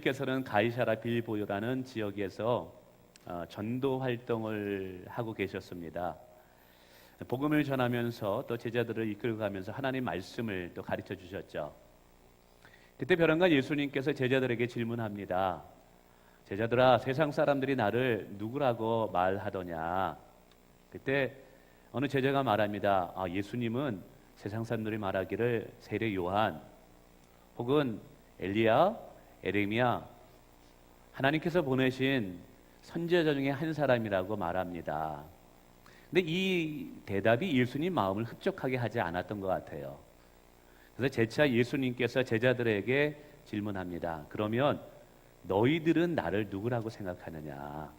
예수님께서는 가이사라 빌보요라는 지역에서 전도 활동을 하고 계셨습니다. 복음을 전하면서 또 제자들을 이끌고 가면서 하나님 말씀을 또 가르쳐 주셨죠. 그때 벼랑간 예수님께서 제자들에게 질문합니다. 제자들아, 세상 사람들이 나를 누구라고 말하더냐? 그때 어느 제자가 말합니다. 예수님은 세상 사람들이 말하기를 세례 요한 혹은 엘리야, 에레미야, 하나님께서 보내신 선지자 중에 한 사람이라고 말합니다. 근데 이 대답이 예수님 마음을 흡족하게 하지 않았던 것 같아요. 그래서 재차 예수님께서 제자들에게 질문합니다. 그러면 너희들은 나를 누구라고 생각하느냐?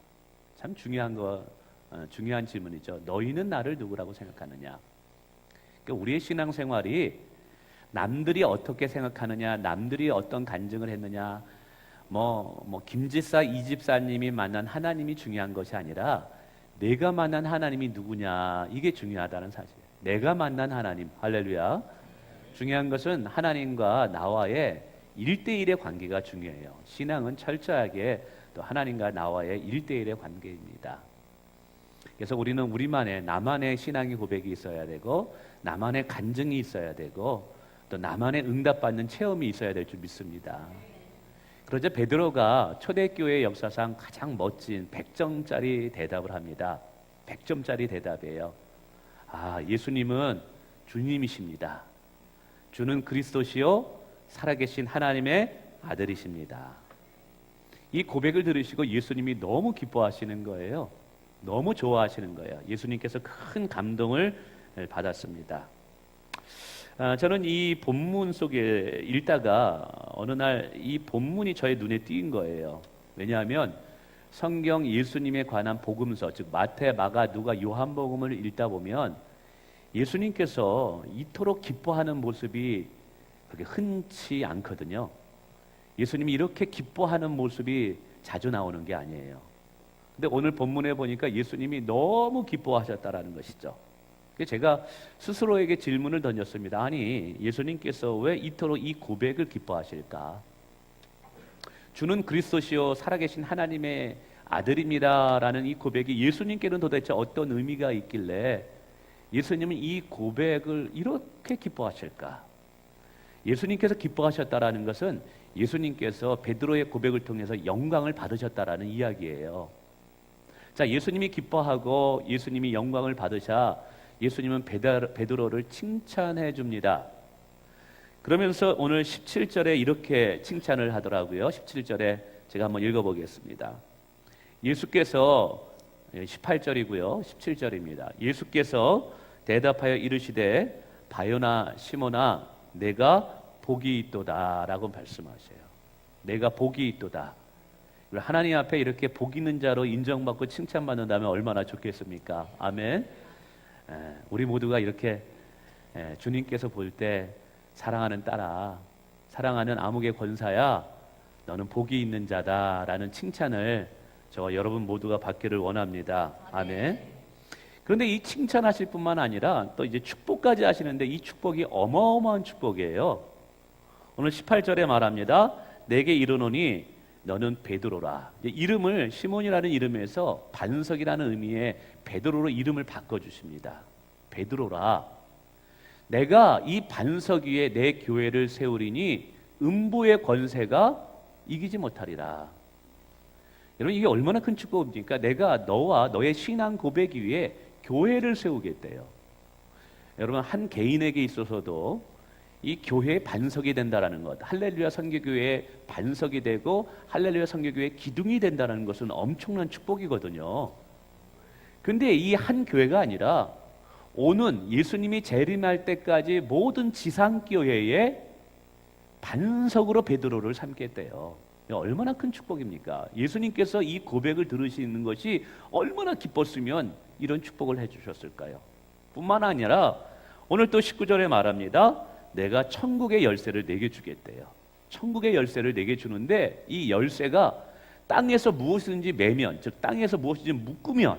참 중요한 질문이죠. 너희는 나를 누구라고 생각하느냐? 그러니까 우리의 신앙생활이 남들이 어떻게 생각하느냐, 남들이 어떤 간증을 했느냐, 김집사, 이집사님이 만난 하나님이 중요한 것이 아니라 내가 만난 하나님이 누구냐, 이게 중요하다는 사실. 내가 만난 하나님, 할렐루야. 중요한 것은 하나님과 나와의 1대1의 관계가 중요해요. 신앙은 철저하게 또 하나님과 나와의 1대1의 관계입니다. 그래서 우리는 나만의 신앙의 고백이 있어야 되고, 나만의 간증이 있어야 되고, 또 나만의 응답받는 체험이 있어야 될 줄 믿습니다. 그러자 베드로가 초대교회 역사상 가장 멋진 100점짜리 대답을 합니다. 100점짜리 대답이에요. 예수님은 주님이십니다. 주는 그리스도시요 살아계신 하나님의 아들이십니다. 이 고백을 들으시고 예수님이 너무 기뻐하시는 거예요. 너무 좋아하시는 거예요. 예수님께서 큰 감동을 받았습니다. 저는 이 본문 속에 읽다가 어느 날 이 본문이 저의 눈에 띈 거예요. 왜냐하면 성경 예수님에 관한 복음서, 즉 마태, 마가, 누가, 요한복음을 읽다 보면 예수님께서 이토록 기뻐하는 모습이 그렇게 흔치 않거든요. 예수님이 이렇게 기뻐하는 모습이 자주 나오는 게 아니에요. 근데 오늘 본문에 보니까 예수님이 너무 기뻐하셨다라는 것이죠. 제가 스스로에게 질문을 던졌습니다. 아니, 예수님께서 왜 이토록 이 고백을 기뻐하실까? 주는 그리스도시요 살아계신 하나님의 아들입니다라는 이 고백이 예수님께는 도대체 어떤 의미가 있길래 예수님은 이 고백을 이렇게 기뻐하실까? 예수님께서 기뻐하셨다라는 것은 예수님께서 베드로의 고백을 통해서 영광을 받으셨다라는 이야기예요. 자, 예수님이 기뻐하고 예수님이 영광을 받으셔 예수님은 베드로를 칭찬해 줍니다. 그러면서 오늘 17절에 이렇게 칭찬을 하더라고요. 17절에 제가 한번 읽어보겠습니다. 예수께서 18절이고요. 17절입니다. 예수께서 대답하여 이르시되 바요나 시몬아 내가 복이 있도다 라고 말씀하세요. 내가 복이 있도다. 하나님 앞에 이렇게 복 있는 자로 인정받고 칭찬받는다면 얼마나 좋겠습니까? 아멘. 우리 모두가 이렇게 주님께서 볼 때 사랑하는 딸아, 사랑하는 아무개 권사야, 너는 복이 있는 자다라는 칭찬을 저와 여러분 모두가 받기를 원합니다. 아멘. 그런데 이 칭찬하실 뿐만 아니라 또 이제 축복까지 하시는데 이 축복이 어마어마한 축복이에요. 오늘 18절에 말합니다. 내게 이르노니 너는 베드로라. 이름을 시몬이라는 이름에서 반석이라는 의미의 베드로로 이름을 바꿔주십니다. 베드로라. 내가 이 반석 위에 내 교회를 세우리니 음부의 권세가 이기지 못하리라. 여러분 이게 얼마나 큰 축복입니까? 내가 너와 너의 신앙 고백 위에 교회를 세우겠대요. 여러분 한 개인에게 있어서도 이 교회의 반석이 된다는 것, 할렐루야 선교교회의 반석이 되고 할렐루야 선교교회의 기둥이 된다는 것은 엄청난 축복이거든요. 근데 이 한 교회가 아니라 오는 예수님이 재림할 때까지 모든 지상교회의 반석으로 베드로를 삼겠대요. 얼마나 큰 축복입니까? 예수님께서 이 고백을 들으시는 것이 얼마나 기뻤으면 이런 축복을 해주셨을까요? 뿐만 아니라 오늘 또 19절에 말합니다. 내가 천국의 열쇠를 내게 주겠대요. 천국의 열쇠를 내게 주는데 이 열쇠가 땅에서 무엇이든지 매면, 즉 땅에서 무엇이든지 묶으면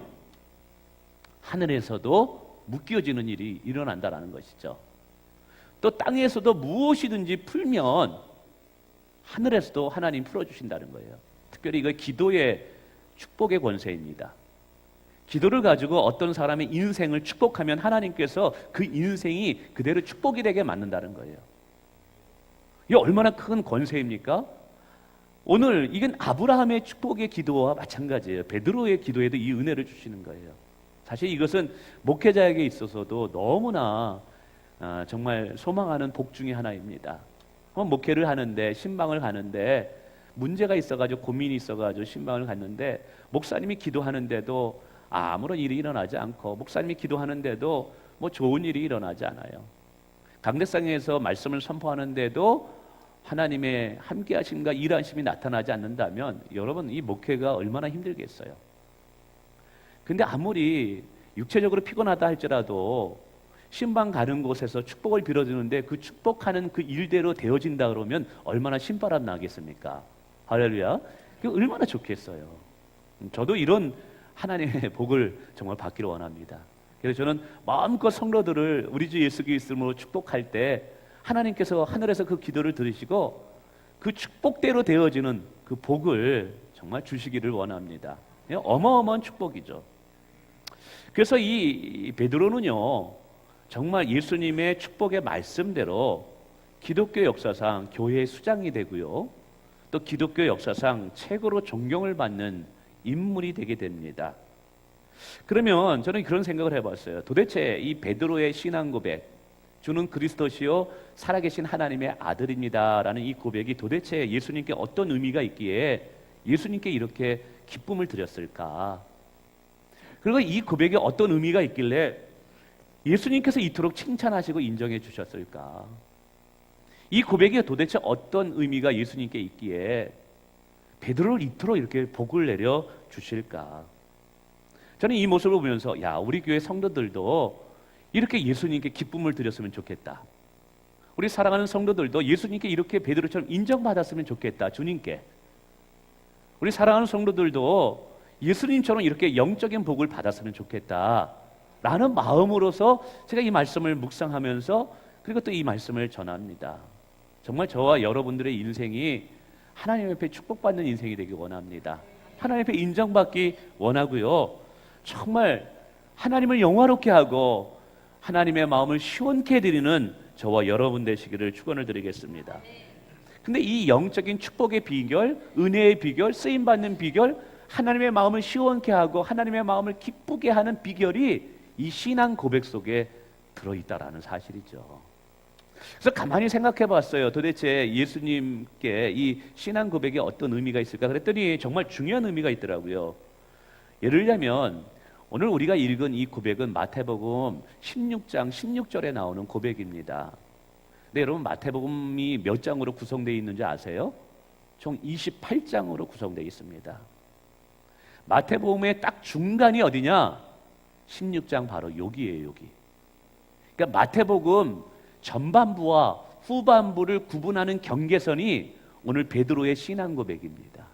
하늘에서도 묶여지는 일이 일어난다는 것이죠. 또 땅에서도 무엇이든지 풀면 하늘에서도 하나님 풀어주신다는 거예요. 특별히 이거 기도의 축복의 권세입니다. 기도를 가지고 어떤 사람의 인생을 축복하면 하나님께서 그 인생이 그대로 축복이 되게 만든다는 거예요. 이게 얼마나 큰 권세입니까? 오늘 이건 아브라함의 축복의 기도와 마찬가지예요. 베드로의 기도에도 이 은혜를 주시는 거예요. 사실 이것은 목회자에게 있어서도 너무나 정말 소망하는 복 중에 하나입니다. 목회를 하는데 신방을 가는데 문제가 있어가지고 고민이 있어가지고 신방을 갔는데 목사님이 기도하는데도 아무런 일이 일어나지 않고 목사님이 기도하는데도 뭐 좋은 일이 일어나지 않아요. 강대상에서 말씀을 선포하는데도 하나님의 함께하심과 일하심이 나타나지 않는다면 여러분 이 목회가 얼마나 힘들겠어요. 근데 아무리 육체적으로 피곤하다 할지라도 신방 가는 곳에서 축복을 빌어주는데 그 축복하는 그 일대로 되어진다 그러면 얼마나 신바람 나겠습니까? 할렐루야. 그 얼마나 좋겠어요. 저도 이런 하나님의 복을 정말 받기를 원합니다. 그래서 저는 마음껏 성도들을 우리 주 예수 그리스도로 축복할 때 하나님께서 하늘에서 그 기도를 들으시고 그 축복대로 되어지는 그 복을 정말 주시기를 원합니다. 어마어마한 축복이죠. 그래서 이 베드로는요 정말 예수님의 축복의 말씀대로 기독교 역사상 교회의 수장이 되고요 또 기독교 역사상 최고로 존경을 받는 인물이 되게 됩니다. 그러면 저는 그런 생각을 해봤어요. 도대체 이 베드로의 신앙 고백, 주는 그리스도시요 살아계신 하나님의 아들입니다라는 이 고백이 도대체 예수님께 어떤 의미가 있기에 예수님께 이렇게 기쁨을 드렸을까? 그리고 이 고백에 어떤 의미가 있길래 예수님께서 이토록 칭찬하시고 인정해 주셨을까? 이 고백에 도대체 어떤 의미가 예수님께 있기에 베드로를 이토록 이렇게 복을 내려 주실까? 저는 이 모습을 보면서 야 우리 교회 성도들도 이렇게 예수님께 기쁨을 드렸으면 좋겠다. 우리 사랑하는 성도들도 예수님께 이렇게 베드로처럼 인정받았으면 좋겠다. 주님께. 우리 사랑하는 성도들도 예수님처럼 이렇게 영적인 복을 받았으면 좋겠다 라는 마음으로서 제가 이 말씀을 묵상하면서 그리고 또 이 말씀을 전합니다. 정말 저와 여러분들의 인생이 하나님 앞에 축복받는 인생이 되기 원합니다. 하나님 앞에 인정받기 원하고요 정말 하나님을 영화롭게 하고 하나님의 마음을 시원케 해드리는 저와 여러분 되시기를 축원을 드리겠습니다. 근데 이 영적인 축복의 비결, 은혜의 비결, 쓰임받는 비결, 하나님의 마음을 시원케 하고 하나님의 마음을 기쁘게 하는 비결이 이 신앙 고백 속에 들어있다라는 사실이죠. 그래서 가만히 생각해 봤어요. 도대체 예수님께 이 신앙 고백에 어떤 의미가 있을까? 그랬더니 정말 중요한 의미가 있더라고요. 예를 들면 오늘 우리가 읽은 이 고백은 마태복음 16장 16절에 나오는 고백입니다. 근데 여러분 마태복음이 몇 장으로 구성되어 있는지 아세요? 총 28장으로 구성되어 있습니다. 마태복음의 딱 중간이 어디냐? 16장 바로 여기예요, 여기. 그러니까 마태복음 전반부와 후반부를 구분하는 경계선이 오늘 베드로의 신앙 고백입니다.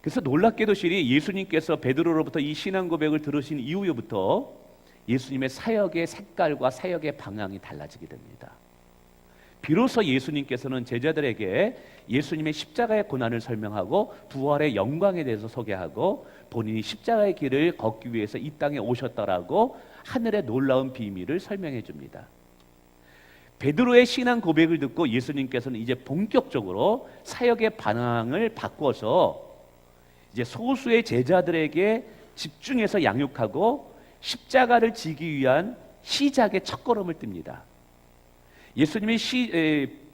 그래서 놀랍게도 실이 예수님께서 베드로로부터 이 신앙 고백을 들으신 이후부터 예수님의 사역의 색깔과 사역의 방향이 달라지게 됩니다. 비로소 예수님께서는 제자들에게 예수님의 십자가의 고난을 설명하고 부활의 영광에 대해서 소개하고 본인이 십자가의 길을 걷기 위해서 이 땅에 오셨다라고 하늘의 놀라운 비밀을 설명해 줍니다. 베드로의 신앙 고백을 듣고 예수님께서는 이제 본격적으로 사역의 방향을 바꿔서 이제 소수의 제자들에게 집중해서 양육하고 십자가를 지기 위한 시작의 첫걸음을 띱니다. 예수님이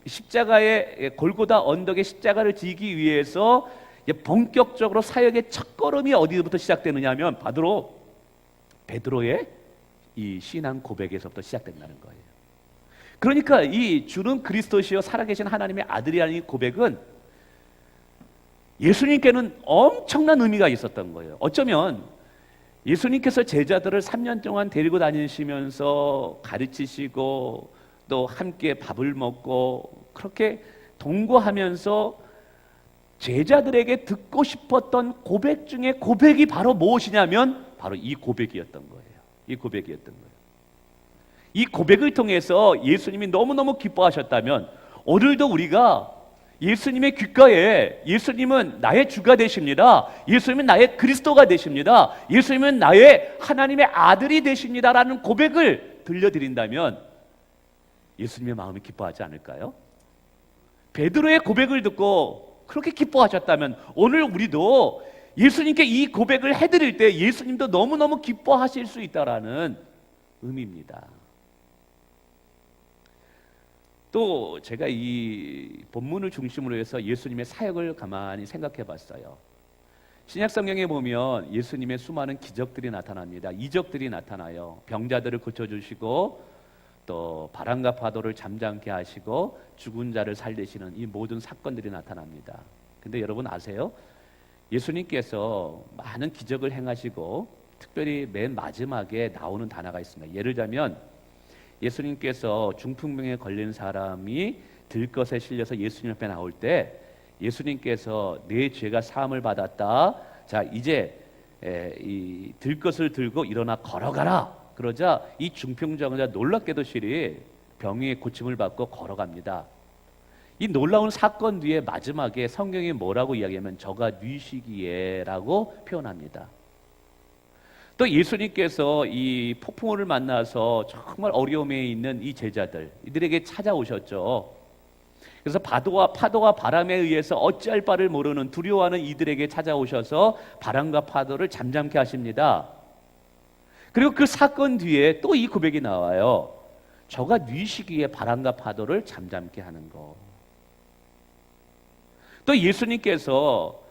십자가의 골고다 언덕의 십자가를 지기 위해서 본격적으로 사역의 첫걸음이 어디부터 시작되느냐 하면 바로 베드로의 이 신앙 고백에서부터 시작된다는 거예요. 그러니까 이 주는 그리스도시요 살아계신 하나님의 아들이라는 이 고백은 예수님께는 엄청난 의미가 있었던 거예요. 어쩌면 예수님께서 제자들을 3년 동안 데리고 다니시면서 가르치시고 또 함께 밥을 먹고 그렇게 동거하면서 제자들에게 듣고 싶었던 고백 중에 고백이 바로 무엇이냐면 바로 이 고백이었던 거예요. 이 고백이었던 거예요. 이 고백을 통해서 예수님이 너무너무 기뻐하셨다면 오늘도 우리가 예수님의 귓가에 예수님은 나의 주가 되십니다. 예수님은 나의 그리스도가 되십니다. 예수님은 나의 하나님의 아들이 되십니다라는 고백을 들려드린다면 예수님의 마음이 기뻐하지 않을까요? 베드로의 고백을 듣고 그렇게 기뻐하셨다면 오늘 우리도 예수님께 이 고백을 해드릴 때 예수님도 너무너무 기뻐하실 수 있다라는 의미입니다. 또 제가 이 본문을 중심으로 해서 예수님의 사역을 가만히 생각해 봤어요. 신약 성경에 보면 예수님의 수많은 기적들이 나타납니다. 이적들이 나타나요. 병자들을 고쳐주시고 또 바람과 파도를 잠잠케 하시고 죽은 자를 살리시는 이 모든 사건들이 나타납니다. 근데 여러분 아세요? 예수님께서 많은 기적을 행하시고 특별히 맨 마지막에 나오는 단어가 있습니다. 예를 들자면 예수님께서 중풍병에 걸린 사람이 들것에 실려서 예수님 앞에 나올 때 예수님께서 내 죄가 사함을 받았다. 자 이제 이 들것을 들고 일어나 걸어가라. 그러자 이 중풍병자 놀랍게도 실이 병의 고침을 받고 걸어갑니다. 이 놀라운 사건 뒤에 마지막에 성경이 뭐라고 이야기하면 저가 뉘시기에라고 표현합니다. 또 예수님께서 이 폭풍우를 만나서 정말 어려움에 있는 이 제자들 이들에게 찾아오셨죠. 그래서 파도와 바람에 의해서 어찌할 바를 모르는 두려워하는 이들에게 찾아오셔서 바람과 파도를 잠잠케 하십니다. 그리고 그 사건 뒤에 또 이 고백이 나와요. 저가 뉘시기에 바람과 파도를 잠잠케 하는 거. 또 예수님께서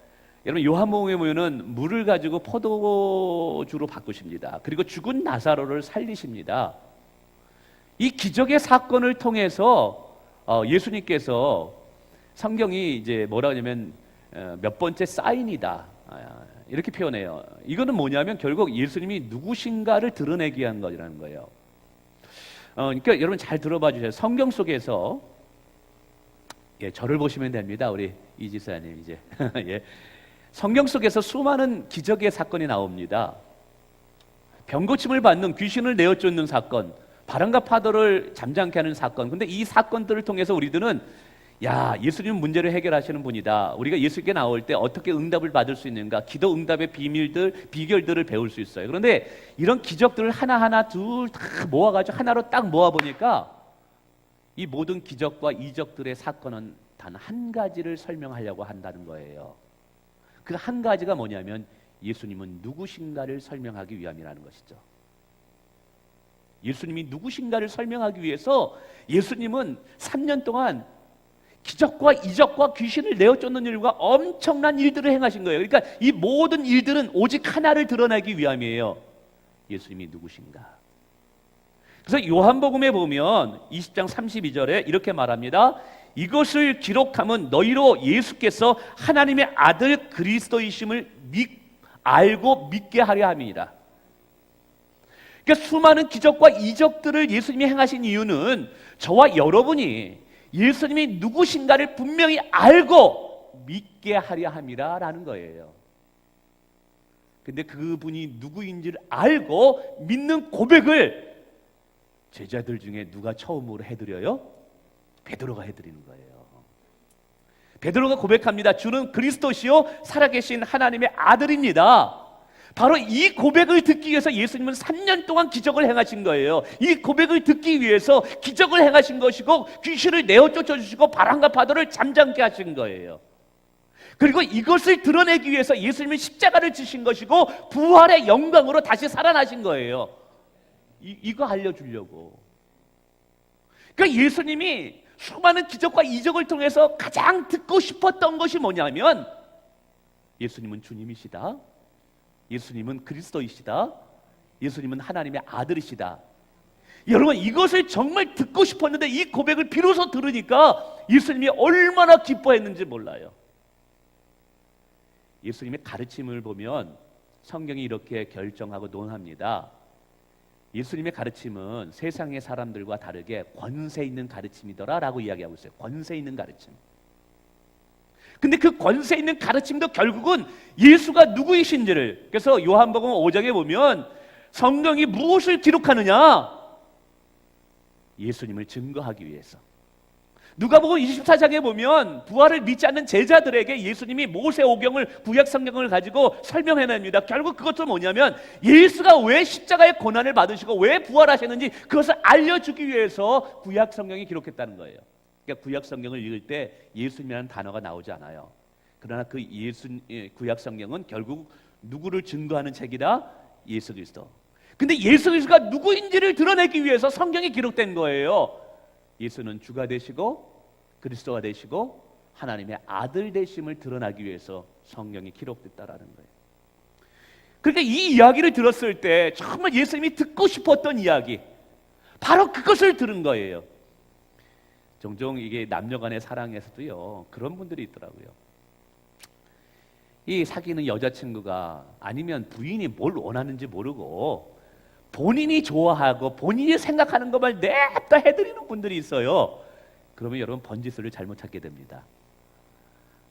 여러분 요한복음에 보면은 물을 가지고 포도주로 바꾸십니다. 그리고 죽은 나사로를 살리십니다. 이 기적의 사건을 통해서 예수님께서 성경이 이제 뭐라 하냐면 몇 번째 사인이다 이렇게 표현해요. 이거는 뭐냐면 결국 예수님이 누구신가를 드러내기 위한 것이라는 거예요. 그러니까 여러분 잘 들어봐 주세요. 성경 속에서 저를 보시면 됩니다. 우리 이지사님 이제 예. 성경 속에서 수많은 기적의 사건이 나옵니다. 병고침을 받는 귀신을 내어쫓는 사건, 바람과 파도를 잠잠케 하는 사건. 근데 이 사건들을 통해서 우리들은 야, 예수님은 문제를 해결하시는 분이다. 우리가 예수님께 나올 때 어떻게 응답을 받을 수 있는가? 기도 응답의 비결들을 배울 수 있어요. 그런데 이런 기적들을 하나하나 둘 다 모아가지고 하나로 딱 모아보니까 이 모든 기적과 이적들의 사건은 단 한 가지를 설명하려고 한다는 거예요. 그 한 가지가 뭐냐면 예수님은 누구신가를 설명하기 위함이라는 것이죠. 예수님이 누구신가를 설명하기 위해서 예수님은 3년 동안 기적과 이적과 귀신을 내어쫓는 일과 엄청난 일들을 행하신 거예요. 그러니까 이 모든 일들은 오직 하나를 드러내기 위함이에요. 예수님이 누구신가. 그래서 요한복음에 보면 20장 32절에 이렇게 말합니다. 이것을 기록함은 너희로 예수께서 하나님의 아들 그리스도이심을 알고 믿게 하려 함이니라. 그러니까 수많은 기적과 이적들을 예수님이 행하신 이유는 저와 여러분이 예수님이 누구신가를 분명히 알고 믿게 하려 함이라라는 거예요. 근데 그분이 누구인지를 알고 믿는 고백을 제자들 중에 누가 처음으로 해드려요? 베드로가 해드리는 거예요. 베드로가 고백합니다. 주는 그리스도시요 살아계신 하나님의 아들입니다. 바로 이 고백을 듣기 위해서 예수님은 3년 동안 기적을 행하신 거예요. 이 고백을 듣기 위해서 기적을 행하신 것이고 귀신을 내어쫓아 주시고 바람과 파도를 잠잠케 하신 거예요. 그리고 이것을 드러내기 위해서 예수님은 십자가를 지신 것이고 부활의 영광으로 다시 살아나신 거예요. 이거 알려주려고. 그러니까 예수님이 수많은 기적과 이적을 통해서 가장 듣고 싶었던 것이 뭐냐면 예수님은 주님이시다. 예수님은 그리스도이시다. 예수님은 하나님의 아들이시다. 여러분 이것을 정말 듣고 싶었는데 이 고백을 비로소 들으니까 예수님이 얼마나 기뻐했는지 몰라요. 예수님의 가르침을 보면 성경이 이렇게 결정하고 논합니다. 예수님의 가르침은 세상의 사람들과 다르게 권세 있는 가르침이더라 라고 이야기하고 있어요. 권세 있는 가르침. 근데 그 권세 있는 가르침도 결국은 예수가 누구이신지를, 그래서 요한복음 5장에 보면 성경이 무엇을 기록하느냐? 예수님을 증거하기 위해서. 누가복음 24장에 보면 부활을 믿지 않는 제자들에게 예수님이 모세오경을 구약 성경을 가지고 설명해냅니다. 결국 그것은 뭐냐면 예수가 왜 십자가의 고난을 받으시고 왜 부활하셨는지 그것을 알려주기 위해서 구약 성경이 기록했다는 거예요. 그러니까 구약 성경을 읽을 때 예수님이라는 단어가 나오지 않아요. 그러나 그 구약 성경은 결국 누구를 증거하는 책이다? 예수 그리스도. 근데 예수 그리스도가 누구인지를 드러내기 위해서 성경이 기록된 거예요. 예수는 주가 되시고 그리스도가 되시고 하나님의 아들 되심을 드러나기 위해서 성경이 기록됐다라는 거예요. 그러니까 이 이야기를 들었을 때 정말 예수님이 듣고 싶었던 이야기, 바로 그것을 들은 거예요. 종종 이게 남녀간의 사랑에서도요 그런 분들이 있더라고요. 이 사귀는 여자친구가 아니면 부인이 뭘 원하는지 모르고 본인이 좋아하고 본인이 생각하는 것만 냅다 해드리는 분들이 있어요. 그러면 여러분 번지수를 잘못 찾게 됩니다.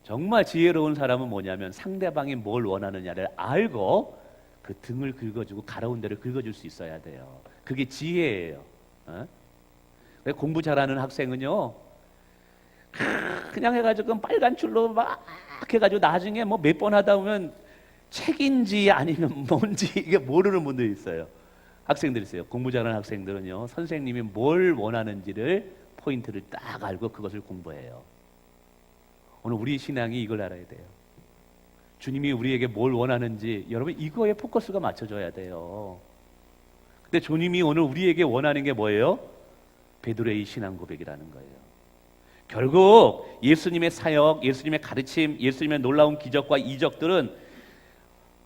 정말 지혜로운 사람은 뭐냐면 상대방이 뭘 원하느냐를 알고 그 등을 긁어주고 가라운 데를 긁어줄 수 있어야 돼요. 그게 지혜예요. 공부 잘하는 학생은요 그냥 해가지고 빨간 줄로 막 해가지고 나중에 뭐 몇 번 하다 보면 책인지 아니면 뭔지 이게 모르는 분들이 있어요. 학생들 있어요. 공부 잘하는 학생들은요 선생님이 뭘 원하는지를 포인트를 딱 알고 그것을 공부해요. 오늘 우리 신앙이 이걸 알아야 돼요. 주님이 우리에게 뭘 원하는지 여러분 이거에 포커스가 맞춰져야 돼요. 근데 주님이 오늘 우리에게 원하는 게 뭐예요? 베드로의 신앙 고백이라는 거예요. 결국 예수님의 사역, 예수님의 가르침, 예수님의 놀라운 기적과 이적들은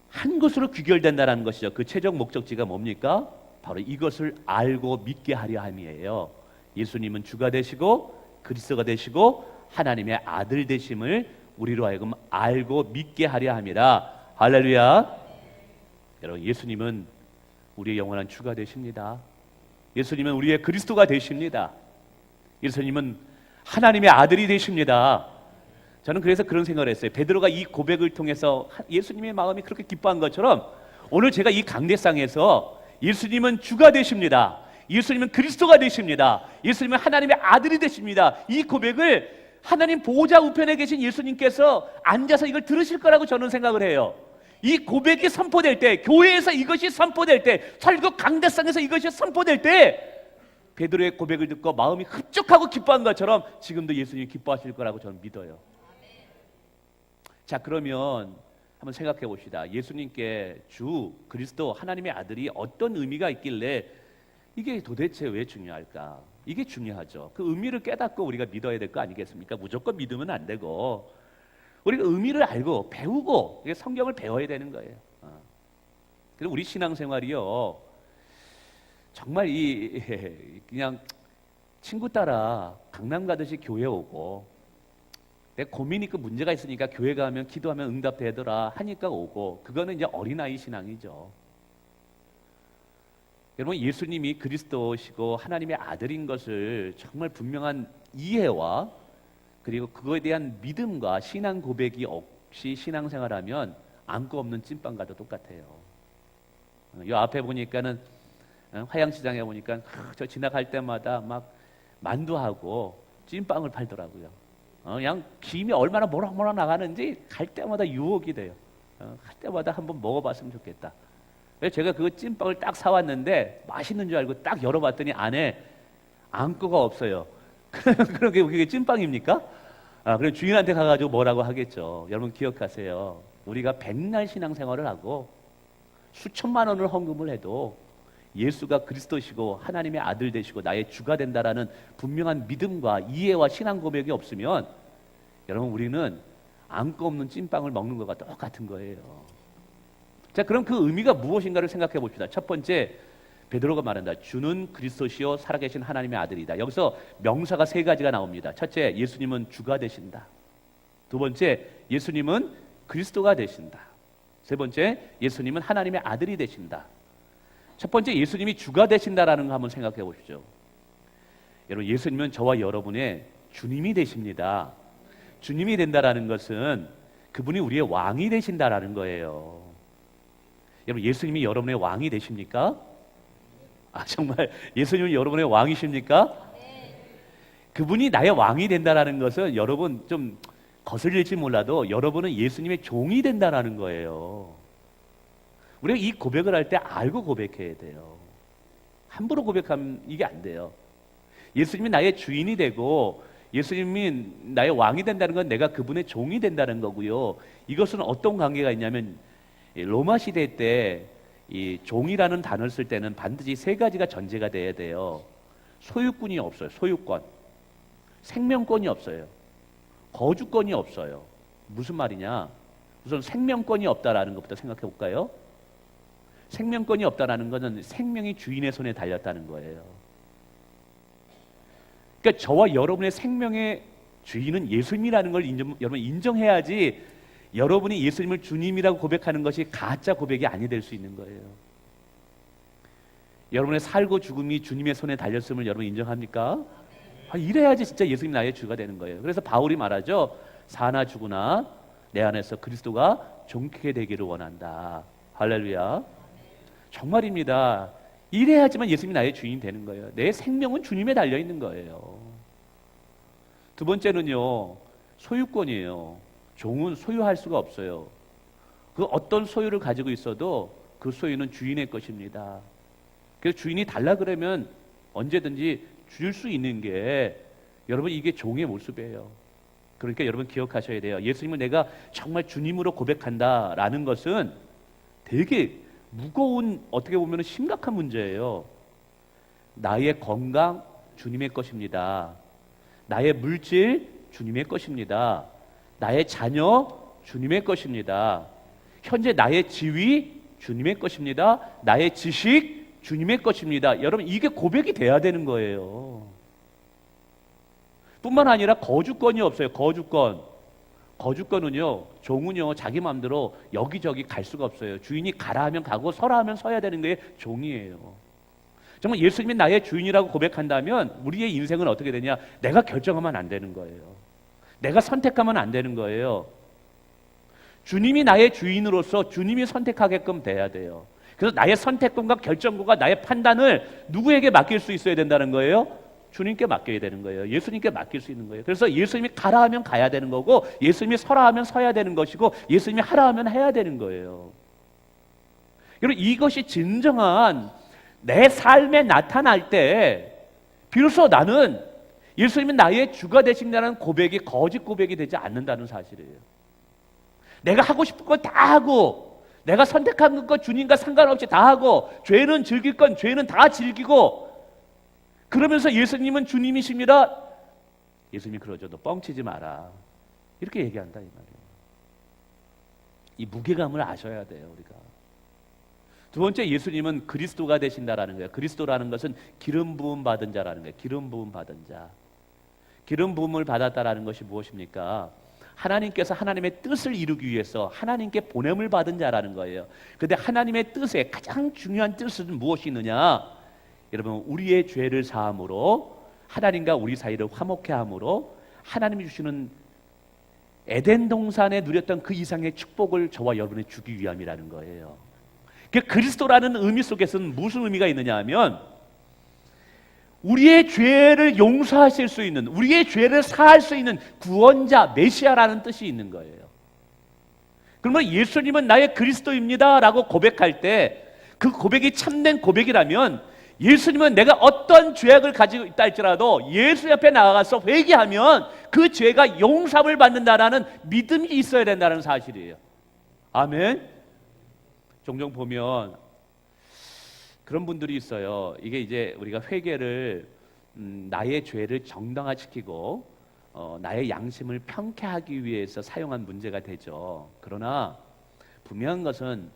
한 것으로 귀결된다는 것이죠. 그 최종 목적지가 뭡니까? 바로 이것을 알고 믿게 하려 함이에요. 예수님은 주가 되시고 그리스도가 되시고 하나님의 아들 되심을 우리로 하여금 알고 믿게 하려 함이라. 할렐루야. 여러분 예수님은 우리의 영원한 주가 되십니다. 예수님은 우리의 그리스도가 되십니다. 예수님은 하나님의 아들이 되십니다. 저는 그래서 그런 생각을 했어요. 베드로가 이 고백을 통해서 예수님의 마음이 그렇게 기뻐한 것처럼 오늘 제가 이 강대상에서 예수님은 주가 되십니다. 예수님은 그리스도가 되십니다. 예수님은 하나님의 아들이 되십니다. 이 고백을 하나님 보호자 우편에 계신 예수님께서 앉아서 이걸 들으실 거라고 저는 생각을 해요. 이 고백이 선포될 때, 교회에서 이것이 선포될 때, 설교 강대상에서 이것이 선포될 때 베드로의 고백을 듣고 마음이 흡족하고 기뻐한 것처럼 지금도 예수님이 기뻐하실 거라고 저는 믿어요. 자, 그러면 한번 생각해 봅시다. 예수님께 주, 그리스도, 하나님의 아들이 어떤 의미가 있길래 이게 도대체 왜 중요할까? 이게 중요하죠. 그 의미를 깨닫고 우리가 믿어야 될 거 아니겠습니까? 무조건 믿으면 안 되고 우리가 의미를 알고 배우고 성경을 배워야 되는 거예요. 그리고 우리 신앙생활이요 정말 그냥 친구 따라 강남 가듯이 교회 오고 내 고민이 그 문제가 있으니까 교회 가면 기도하면 응답되더라 하니까 오고 그거는 이제 어린아이 신앙이죠. 여러분 예수님이 그리스도시고 하나님의 아들인 것을 정말 분명한 이해와 그리고 그거에 대한 믿음과 신앙 고백이 없이 신앙생활하면 안고 없는 찐빵과도 똑같아요. 이 앞에 보니까는 화양시장에 보니까 저 지나갈 때마다 막 만두하고 찐빵을 팔더라고요. 그냥 김이 얼마나 모락모락 나가는지 갈 때마다 유혹이 돼요. 갈 때마다 한번 먹어봤으면 좋겠다. 그래서 제가 그 찐빵을 딱 사왔는데 맛있는 줄 알고 딱 열어봤더니 안에 앙꼬가 없어요. 그런 게 그게 찐빵입니까? 그럼 주인한테 가가지고 뭐라고 하겠죠. 여러분 기억하세요. 우리가 백날 신앙생활을 하고 수천만 원을 헌금을 해도 예수가 그리스도시고 하나님의 아들 되시고 나의 주가 된다라는 분명한 믿음과 이해와 신앙 고백이 없으면 여러분 우리는 앙꼬 없는 찐빵을 먹는 것과 똑같은 거예요. 자, 그럼 그 의미가 무엇인가를 생각해 봅시다. 첫 번째, 베드로가 말한다. 주는 그리스도시요 살아계신 하나님의 아들이다. 여기서 명사가 세 가지가 나옵니다. 첫째, 예수님은 주가 되신다. 두 번째, 예수님은 그리스도가 되신다. 세 번째, 예수님은 하나님의 아들이 되신다. 첫 번째, 예수님이 주가 되신다라는 거 한번 생각해 보시죠. 여러분, 예수님은 저와 여러분의 주님이 되십니다. 주님이 된다라는 것은 그분이 우리의 왕이 되신다라는 거예요. 여러분, 예수님이 여러분의 왕이 되십니까? 정말 예수님이 여러분의 왕이십니까? 그분이 나의 왕이 된다라는 것은 여러분 좀 거슬릴지 몰라도 여러분은 예수님의 종이 된다라는 거예요. 우리가 이 고백을 할 때 알고 고백해야 돼요. 함부로 고백하면 이게 안 돼요. 예수님이 나의 주인이 되고 예수님이 나의 왕이 된다는 건 내가 그분의 종이 된다는 거고요. 이것은 어떤 관계가 있냐면 로마 시대 때 이 종이라는 단어를 쓸 때는 반드시 세 가지가 전제가 돼야 돼요. 소유권이 없어요. 소유권. 생명권이 없어요. 거주권이 없어요. 무슨 말이냐? 우선 생명권이 없다라는 것부터 생각해 볼까요? 생명권이 없다라는 것은 생명이 주인의 손에 달렸다는 거예요. 그러니까 저와 여러분의 생명의 주인은 예수님이라는 걸 여러분 인정해야지 여러분이 예수님을 주님이라고 고백하는 것이 가짜 고백이 아니 될 수 있는 거예요. 여러분의 살고 죽음이 주님의 손에 달렸음을 여러분 인정합니까? 이래야지 진짜 예수님 나의 주가 되는 거예요. 그래서 바울이 말하죠. 사나 죽으나 내 안에서 그리스도가 존귀하게 되기를 원한다. 할렐루야. 정말입니다. 이래야지만 예수님이 나의 주인이 되는 거예요. 내 생명은 주님에 달려 있는 거예요. 두 번째는요, 소유권이에요. 종은 소유할 수가 없어요. 그 어떤 소유를 가지고 있어도 그 소유는 주인의 것입니다. 그래서 주인이 달라 그러면 언제든지 줄 수 있는 게 여러분 이게 종의 모습이에요. 그러니까 여러분 기억하셔야 돼요. 예수님을 내가 정말 주님으로 고백한다라는 것은 되게 무거운, 어떻게 보면 심각한 문제예요. 나의 건강 주님의 것입니다. 나의 물질 주님의 것입니다. 나의 자녀 주님의 것입니다. 현재 나의 지위 주님의 것입니다. 나의 지식 주님의 것입니다. 여러분 이게 고백이 돼야 되는 거예요. 뿐만 아니라 거주권이 없어요. 거주권은요, 종은요 자기 마음대로 여기저기 갈 수가 없어요. 주인이 가라 하면 가고 서라 하면 서야 되는 게 종이에요. 정말 예수님이 나의 주인이라고 고백한다면 우리의 인생은 어떻게 되냐? 내가 결정하면 안 되는 거예요. 내가 선택하면 안 되는 거예요. 주님이 나의 주인으로서 주님이 선택하게끔 돼야 돼요. 그래서 나의 선택권과 결정권과 나의 판단을 누구에게 맡길 수 있어야 된다는 거예요? 주님께 맡겨야 되는 거예요. 예수님께 맡길 수 있는 거예요. 그래서 예수님이 가라 하면 가야 되는 거고, 예수님이 서라 하면 서야 되는 것이고, 예수님이 하라 하면 해야 되는 거예요. 여러분 이것이 진정한 내 삶에 나타날 때 비로소 나는 예수님이 나의 주가 되신다는 고백이 거짓 고백이 되지 않는다는 사실이에요. 내가 하고 싶은 건 다 하고, 내가 선택한 것 주님과 상관없이 다 하고, 죄는 즐길 건 죄는 다 즐기고, 그러면서 예수님은 주님이십니다. 예수님이 그러죠. 너 뻥치지 마라. 이렇게 얘기한다 이 말이에요. 이 무게감을 아셔야 돼요, 우리가. 두 번째, 예수님은 그리스도가 되신다라는 거예요. 그리스도라는 것은 기름 부음 받은 자라는 거예요. 기름 부음 받은 자. 기름 부음을 받았다라는 것이 무엇입니까? 하나님께서 하나님의 뜻을 이루기 위해서 하나님께 보냄을 받은 자라는 거예요. 그런데 하나님의 뜻에 가장 중요한 뜻은 무엇이 있느냐? 여러분, 우리의 죄를 사함으로 하나님과 우리 사이를 화목케 함으로 하나님이 주시는 에덴 동산에 누렸던 그 이상의 축복을 저와 여러분에 주기 위함이라는 거예요. 그 그리스도라는 의미 속에서는 무슨 의미가 있느냐 하면 우리의 죄를 용서하실 수 있는, 우리의 죄를 사할 수 있는 구원자, 메시아라는 뜻이 있는 거예요. 그러면 예수님은 나의 그리스도입니다 라고 고백할 때 그 고백이 참된 고백이라면 예수님은 내가 어떤 죄악을 가지고 있다 할지라도 예수 옆에 나가서 회개하면 그 죄가 용서를 받는다라는 믿음이 있어야 된다는 사실이에요. 아멘. 종종 보면 그런 분들이 있어요. 이게 이제 우리가 회개를 나의 죄를 정당화시키고 나의 양심을 평쾌하기 위해서 사용한 문제가 되죠. 그러나 분명한 것은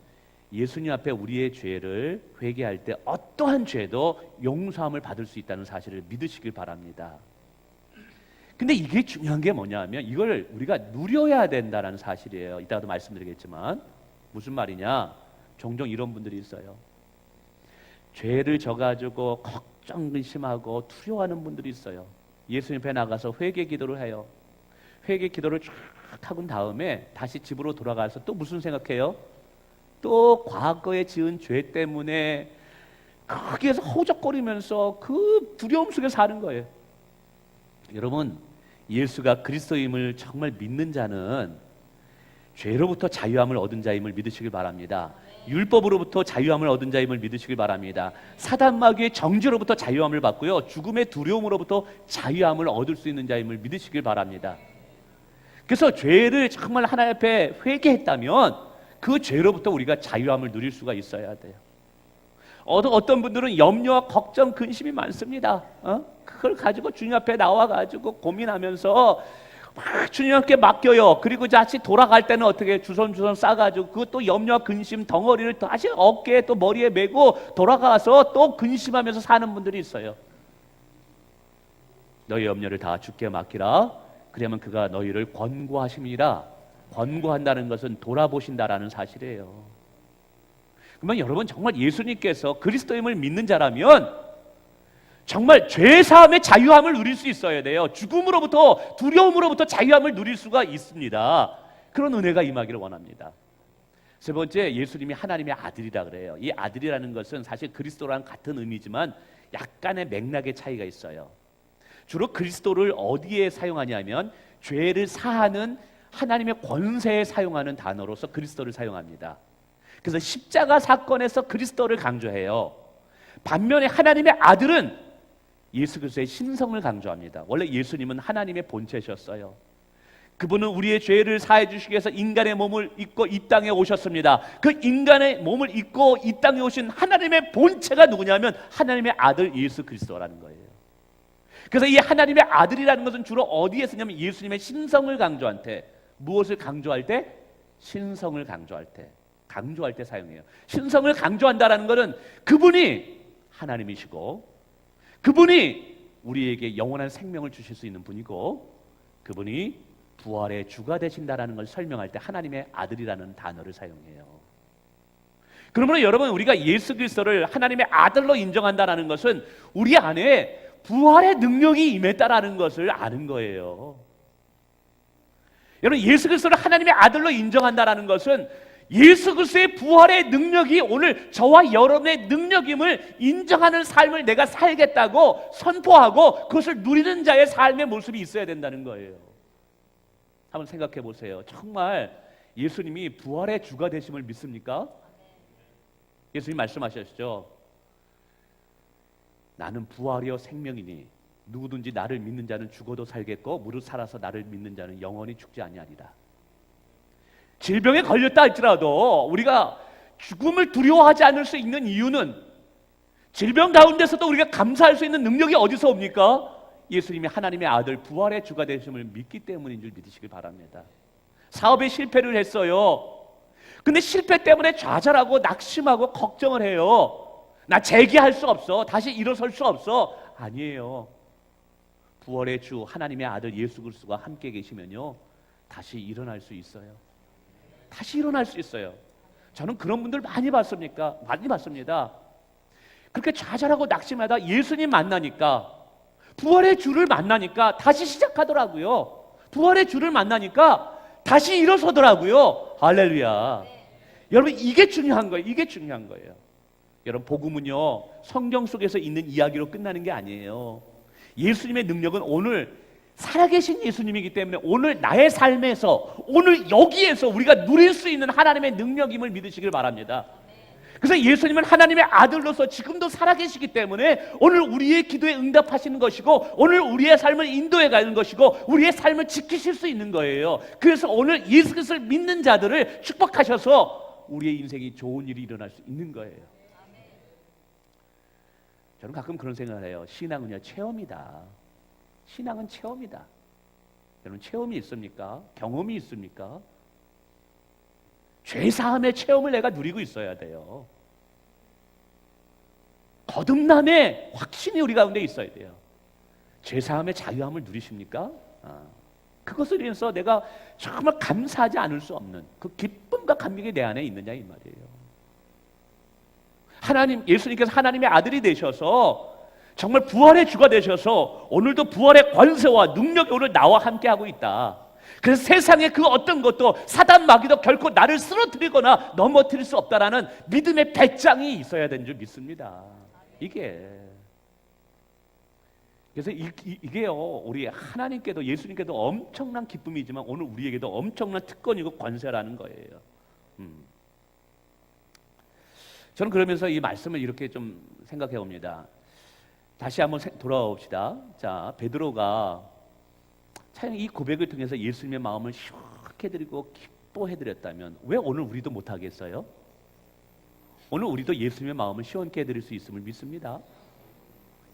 예수님 앞에 우리의 죄를 회개할 때 어떠한 죄도 용서함을 받을 수 있다는 사실을 믿으시길 바랍니다. 근데 이게 중요한 게 뭐냐 하면 이걸 우리가 누려야 된다는 사실이에요. 이따가도 말씀드리겠지만 무슨 말이냐? 종종 이런 분들이 있어요. 죄를 져가지고 걱정 근심하고 두려워하는 분들이 있어요. 예수님 앞에 나가서 회개 기도를 해요. 회개 기도를 쫙 하고 다음에 다시 집으로 돌아가서 또 무슨 생각해요? 또 과거에 지은 죄 때문에 거기에서 허우적거리면서 그 두려움 속에 사는 거예요. 여러분, 예수가 그리스도임을 정말 믿는 자는 죄로부터 자유함을 얻은 자임을 믿으시길 바랍니다. 율법으로부터 자유함을 얻은 자임을 믿으시길 바랍니다. 사단 마귀의 정죄로부터 자유함을 받고요, 죽음의 두려움으로부터 자유함을 얻을 수 있는 자임을 믿으시길 바랍니다. 그래서 죄를 정말 하나님 앞에 회개했다면 그 죄로부터 우리가 자유함을 누릴 수가 있어야 돼요. 어떤 분들은 염려와 걱정, 근심이 많습니다. 그걸 가지고 주님 앞에 나와가지고 고민하면서 막 주님께 맡겨요. 그리고 다시 돌아갈 때는 어떻게 주섬주섬 싸가지고 그것도 염려와 근심 덩어리를 다시 어깨에 또 머리에 메고 돌아가서 또 근심하면서 사는 분들이 있어요. 너희 염려를 다 주께 맡기라. 그러면 그가 너희를 권고하심이라. 권고한다는 것은 돌아보신다라는 사실이에요. 그러면 여러분, 정말 예수님께서 그리스도임을 믿는 자라면 정말 죄사함의 자유함을 누릴 수 있어야 돼요. 죽음으로부터, 두려움으로부터 자유함을 누릴 수가 있습니다. 그런 은혜가 임하기를 원합니다. 세 번째, 예수님이 하나님의 아들이라 그래요. 이 아들이라는 것은 사실 그리스도랑 같은 의미지만 약간의 맥락의 차이가 있어요. 주로 그리스도를 어디에 사용하냐면 죄를 사하는 하나님의 권세에 사용하는 단어로서 그리스도를 사용합니다. 그래서 십자가 사건에서 그리스도를 강조해요. 반면에 하나님의 아들은 예수 그리스도의 신성을 강조합니다. 원래 예수님은 하나님의 본체셨어요. 그분은 우리의 죄를 사해 주시기 위해서 인간의 몸을 입고 이 땅에 오셨습니다. 그 인간의 몸을 입고 이 땅에 오신 하나님의 본체가 누구냐면 하나님의 아들 예수 그리스도라는 거예요. 그래서 이 하나님의 아들이라는 것은 주로 어디에 쓰냐면 예수님의 신성을 강조할 때, 무엇을 강조할 때? 신성을 강조할 때 사용해요. 신성을 강조한다라는 것은 그분이 하나님이시고 그분이 우리에게 영원한 생명을 주실 수 있는 분이고 그분이 부활의 주가 되신다라는 걸 설명할 때 하나님의 아들이라는 단어를 사용해요. 그러므로 여러분, 우리가 예수 그리스도를 하나님의 아들로 인정한다라는 것은 우리 안에 부활의 능력이 임했다라는 것을 아는 거예요. 여러분, 예수 그리스도를 하나님의 아들로 인정한다라는 것은 예수 그리스도의 부활의 능력이 오늘 저와 여러분의 능력임을 인정하는 삶을 내가 살겠다고 선포하고 그것을 누리는 자의 삶의 모습이 있어야 된다는 거예요. 한번 생각해 보세요. 정말 예수님이 부활의 주가 되심을 믿습니까? 예수님 말씀하셨죠. 나는 부활이요 생명이니 누구든지 나를 믿는 자는 죽어도 살겠고 무릇 살아서 나를 믿는 자는 영원히 죽지 아니하리라. 질병에 걸렸다 할지라도 우리가 죽음을 두려워하지 않을 수 있는 이유는 질병 가운데서도 우리가 감사할 수 있는 능력이 어디서 옵니까? 예수님이 하나님의 아들 부활의 주가 되심을 믿기 때문인 줄 믿으시길 바랍니다. 사업에 실패를 했어요. 근데 실패 때문에 좌절하고 낙심하고 걱정을 해요. 나 재기할 수 없어. 다시 일어설 수 없어. 아니에요. 부활의 주 하나님의 아들 예수 그리스도가 함께 계시면요, 다시 일어날 수 있어요. 다시 일어날 수 있어요. 저는 그런 분들 많이 봤습니다. 그렇게 좌절하고 낙심하다 예수님 만나니까, 부활의 주를 만나니까 다시 시작하더라고요. 부활의 주를 만나니까 다시 일어서더라고요. 할렐루야. 여러분, 이게 중요한 거예요. 이게 중요한 거예요. 여러분, 복음은요, 성경 속에서 있는 이야기로 끝나는 게 아니에요. 예수님의 능력은 오늘 살아계신 예수님이기 때문에 오늘 나의 삶에서, 오늘 여기에서 우리가 누릴 수 있는 하나님의 능력임을 믿으시길 바랍니다. 그래서 예수님은 하나님의 아들로서 지금도 살아계시기 때문에 오늘 우리의 기도에 응답하시는 것이고, 오늘 우리의 삶을 인도해 가는 것이고, 우리의 삶을 지키실 수 있는 거예요. 그래서 오늘 예수 그리스도를 믿는 자들을 축복하셔서 우리의 인생이 좋은 일이 일어날 수 있는 거예요. 저는 가끔 그런 생각을 해요. 신앙은요, 체험이다. 신앙은 체험이다. 여러분, 체험이 있습니까? 경험이 있습니까? 죄사함의 체험을 내가 누리고 있어야 돼요. 거듭남의 확신이 우리 가운데 있어야 돼요. 죄사함의 자유함을 누리십니까? 그것을 위해서 내가 정말 감사하지 않을 수 없는 그 기쁨과 감격이 내 안에 있느냐 이 말이에요. 하나님, 예수님께서 하나님의 아들이 되셔서 정말 부활의 주가 되셔서 오늘도 부활의 권세와 능력이 오늘 나와 함께하고 있다. 그래서 세상의 그 어떤 것도, 사단 마귀도 결코 나를 쓰러뜨리거나 넘어뜨릴 수 없다라는 믿음의 배짱이 있어야 되는 줄 믿습니다. 이게 그래서 이게요, 우리 하나님께도 예수님께도 엄청난 기쁨이지만 오늘 우리에게도 엄청난 특권이고 권세라는 거예요. 저는 그러면서 이 말씀을 이렇게 좀 생각해 봅니다. 다시 한번 돌아옵시다. 자, 베드로가 차라리 이 고백을 통해서 예수님의 마음을 시원하게 해드리고 기뻐해 드렸다면 왜 오늘 우리도 못하겠어요? 오늘 우리도 예수님의 마음을 시원케 해드릴 수 있음을 믿습니다.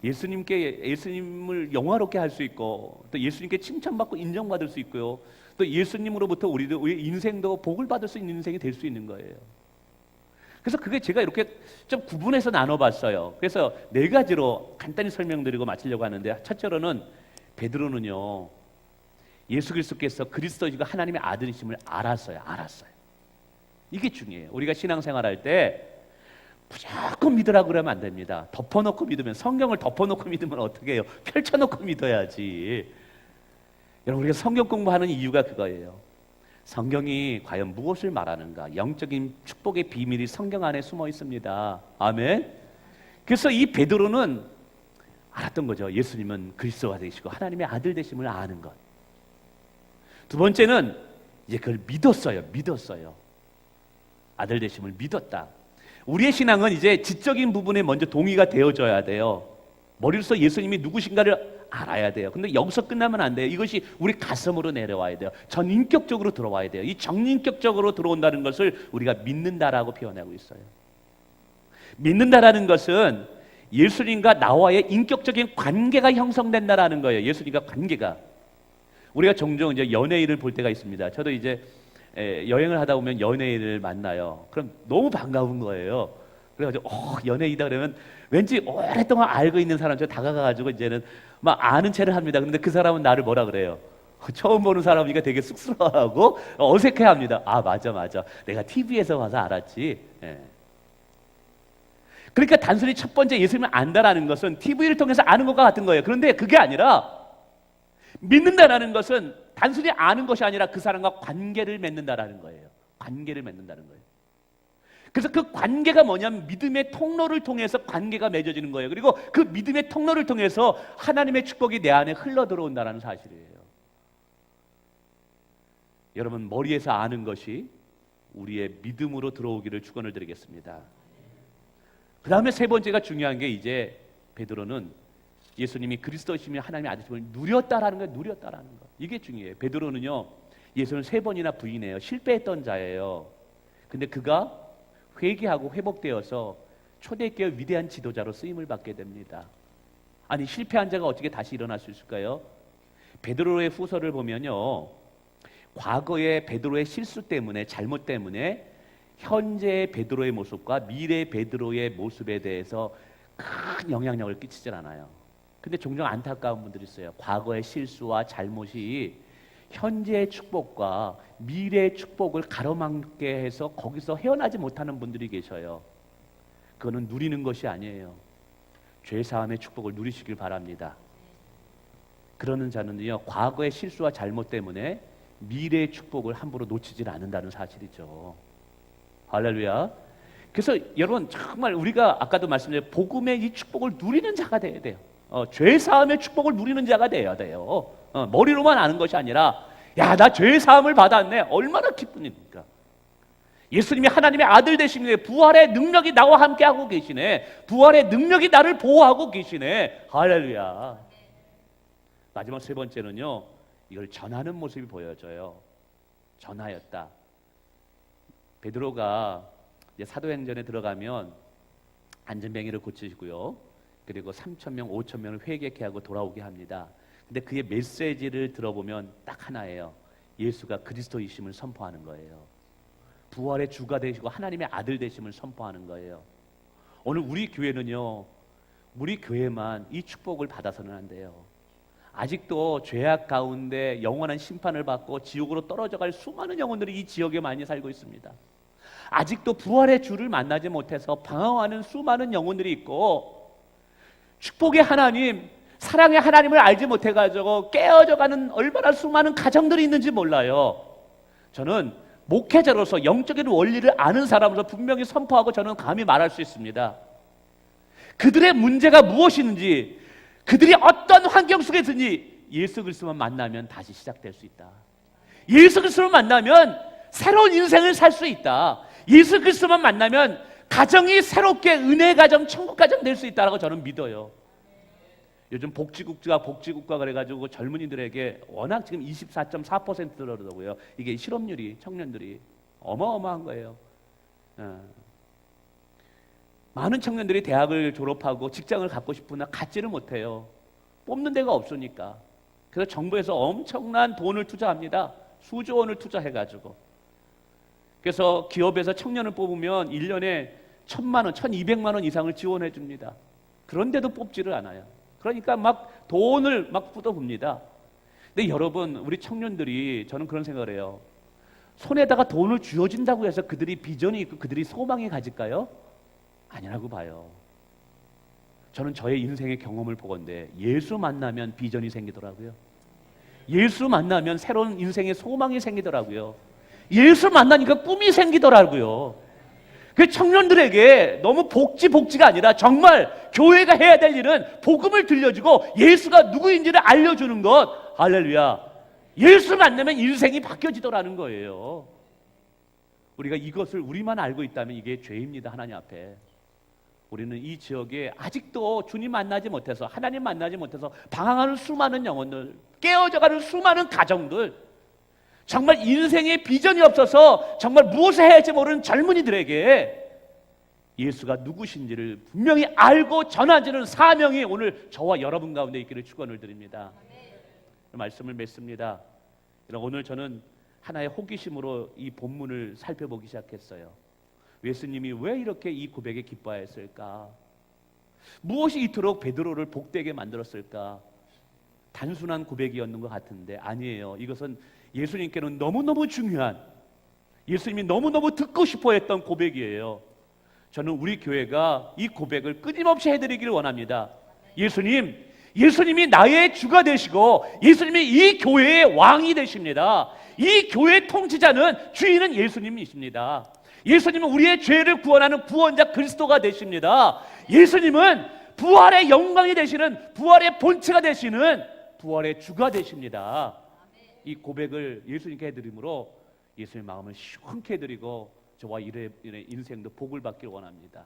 예수님을 영화롭게 할 수 있고 또 예수님께 칭찬받고 인정받을 수 있고요. 또 예수님으로부터 우리의 인생도 복을 받을 수 있는 인생이 될 수 있는 거예요. 그래서 그게 제가 이렇게 좀 구분해서 나눠봤어요. 그래서 네 가지로 간단히 설명드리고 마치려고 하는데, 첫째로는 베드로는요, 예수 그리스도께서 그리스도이고 하나님의 아들이심을 알았어요. 이게 중요해요. 우리가 신앙생활할 때 무조건 믿으라고 그러면 안 됩니다. 덮어놓고 믿으면, 성경을 덮어놓고 믿으면 어떻게 해요? 펼쳐놓고 믿어야지. 여러분, 우리가 성경 공부하는 이유가 그거예요. 성경이 과연 무엇을 말하는가? 영적인 축복의 비밀이 성경 안에 숨어 있습니다. 아멘. 그래서 이 베드로는 알았던 거죠. 예수님은 그리스도가 되시고 하나님의 아들 되심을 아는 것. 두 번째는 이제 그걸 믿었어요. 아들 되심을 믿었다. 우리의 신앙은 이제 지적인 부분에 먼저 동의가 되어져야 돼요. 머리로서 예수님이 누구신가를 알아야 돼요. 근데 여기서 끝나면 안 돼요. 이것이 우리 가슴으로 내려와야 돼요. 전인격적으로 들어와야 돼요. 이 정인격적으로 들어온다는 것을 우리가 믿는다라고 표현하고 있어요. 믿는다라는 것은 예수님과 나와의 인격적인 관계가 형성된다라는 거예요. 예수님과 관계가. 우리가 종종 이제 연예인을 볼 때가 있습니다. 저도 이제 여행을 하다 보면 연예인을 만나요. 그럼 너무 반가운 거예요. 그래가지고 연예인이다 그러면 왠지 오랫동안 알고 있는 사람처럼 다가가가지고 이제는 막 아는 체를 합니다. 근데 그 사람은 나를 뭐라 그래요? 처음 보는 사람이니까 되게 쑥스러워하고 어색해합니다. 아, 맞아. 내가 TV에서 봐서 알았지. 예. 그러니까 단순히 첫 번째 예수님을 안다라는 것은 TV를 통해서 아는 것과 같은 거예요. 그런데 그게 아니라 믿는다라는 것은 단순히 아는 것이 아니라 그 사람과 관계를 맺는다라는 거예요. 그래서 그 관계가 뭐냐면 믿음의 통로를 통해서 관계가 맺어지는 거예요. 그리고 그 믿음의 통로를 통해서 하나님의 축복이 내 안에 흘러 들어온다는 사실이에요. 여러분, 머리에서 아는 것이 우리의 믿음으로 들어오기를 축원을 드리겠습니다. 그 다음에 세 번째가 중요한 게 이제 베드로는 예수님이 그리스도이시며 하나님의 아들이심을 누렸다라는 거예요. 이게 중요해요. 베드로는요, 예수를 3번이나 부인해요. 실패했던 자예요. 근데 그가 회개하고 회복되어서 초대교회 위대한 지도자로 쓰임을 받게 됩니다. 아니, 실패한 자가 어떻게 다시 일어날 수 있을까요? 베드로의 후서를 보면요, 과거의 베드로의 실수 때문에, 잘못 때문에 현재의 베드로의 모습과 미래 베드로의 모습에 대해서 큰 영향력을 끼치질 않아요. 근데 종종 안타까운 분들이 있어요. 과거의 실수와 잘못이 현재의 축복과 미래의 축복을 가로막게 해서 거기서 헤어나지 못하는 분들이 계셔요. 그거는 누리는 것이 아니에요. 죄사함의 축복을 누리시길 바랍니다. 그러는 자는요, 과거의 실수와 잘못 때문에 미래의 축복을 함부로 놓치질 않는다는 사실이죠. 할렐루야. 그래서 여러분, 정말 우리가 아까도 말씀드린 복음의 이 축복을 누리는 자가 돼야 돼요. 죄사함의 축복을 누리는 자가 돼야 돼요. 머리로만 아는 것이 아니라, 야, 나 죄사함을 받았네. 얼마나 기쁜 일입니까? 예수님이 하나님의 아들 되시네. 부활의 능력이 나와 함께하고 계시네. 부활의 능력이 나를 보호하고 계시네. 할렐루야. 마지막 세 번째는요, 이걸 전하는 모습이 보여져요. 전하였다. 베드로가 이제 사도행전에 들어가면 안전뱅이를 고치시고요, 그리고 3,000명, 5,000명을 회개케 하고 돌아오게 합니다. 근데 그의 메시지를 들어보면 딱 하나예요. 예수가 그리스도이심을 선포하는 거예요. 부활의 주가 되시고 하나님의 아들 되심을 선포하는 거예요. 오늘 우리 교회는요, 우리 교회만 이 축복을 받아서는 안 돼요. 아직도 죄악 가운데 영원한 심판을 받고 지옥으로 떨어져갈 수많은 영혼들이 이 지역에 많이 살고 있습니다. 아직도 부활의 주를 만나지 못해서 방황하는 수많은 영혼들이 있고, 축복의 하나님, 사랑의 하나님을 알지 못해가지고 깨어져가는 얼마나 수많은 가정들이 있는지 몰라요. 저는 목회자로서 영적인 원리를 아는 사람으로서 분명히 선포하고 저는 감히 말할 수 있습니다. 그들의 문제가 무엇인지, 그들이 어떤 환경 속에든지 예수 그리스도만 만나면 다시 시작될 수 있다. 예수 그리스도를 만나면 새로운 인생을 살 수 있다. 예수 그리스도만 만나면 가정이 새롭게 은혜 가정, 천국 가정 될 수 있다라고 저는 믿어요. 요즘 복지국가 그래가지고 젊은이들에게 워낙 지금 24.4%더라고요. 이게 실업률이, 청년들이 어마어마한 거예요. 많은 청년들이 대학을 졸업하고 직장을 갖고 싶으나 갖지를 못해요. 뽑는 데가 없으니까. 그래서 정부에서 엄청난 돈을 투자합니다. 수조 원을 투자해가지고. 그래서 기업에서 청년을 뽑으면 1년에 1,000만 원, 1,200만 원 이상을 지원해 줍니다. 그런데도 뽑지를 않아요. 그러니까 막 돈을 막 쏟아붓니다. 근데 여러분, 우리 청년들이, 저는 그런 생각을 해요. 손에다가 돈을 쥐어준다고 해서 그들이 비전이 있고 그들이 소망이 가질까요? 아니라고 봐요. 저는 저의 인생의 경험을 보건대 예수 만나면 비전이 생기더라고요. 예수 만나면 새로운 인생의 소망이 생기더라고요. 예수 만나니까 꿈이 생기더라고요. 그 청년들에게 너무 복지가 아니라 정말 교회가 해야 될 일은 복음을 들려주고 예수가 누구인지를 알려주는 것. 할렐루야. 예수 만나면 인생이 바뀌어지더라는 거예요. 우리가 이것을 우리만 알고 있다면 이게 죄입니다. 하나님 앞에. 우리는 이 지역에 아직도 주님 만나지 못해서, 하나님 만나지 못해서 방황하는 수많은 영혼들, 깨어져가는 수많은 가정들, 정말 인생의 비전이 없어서 정말 무엇을 해야 할지 모르는 젊은이들에게 예수가 누구신지를 분명히 알고 전하지는 사명이 오늘 저와 여러분 가운데 있기를 축원을 드립니다. 말씀을 맺습니다. 오늘 저는 하나의 호기심으로 이 본문을 살펴보기 시작했어요. 예수님이 왜 이렇게 이 고백에 기뻐하였을까? 무엇이 이토록 베드로를 복되게 만들었을까? 단순한 고백이었는 것 같은데 아니에요. 이것은 예수님께는 너무너무 중요한, 예수님이 너무너무 듣고 싶어 했던 고백이에요. 저는 우리 교회가 이 고백을 끊임없이 해드리기를 원합니다. 예수님이 나의 주가 되시고 예수님이 이 교회의 왕이 되십니다. 이 교회의 통치자는, 주인은 예수님이십니다. 예수님은 우리의 죄를 구원하는 구원자 그리스도가 되십니다. 예수님은 부활의 영광이 되시는, 부활의 본체가 되시는 부활의 주가 되십니다. 이 고백을 예수님께 해드림으로 예수님의 마음을 시원케 해드리고 저와 이래 인생도 복을 받길 원합니다.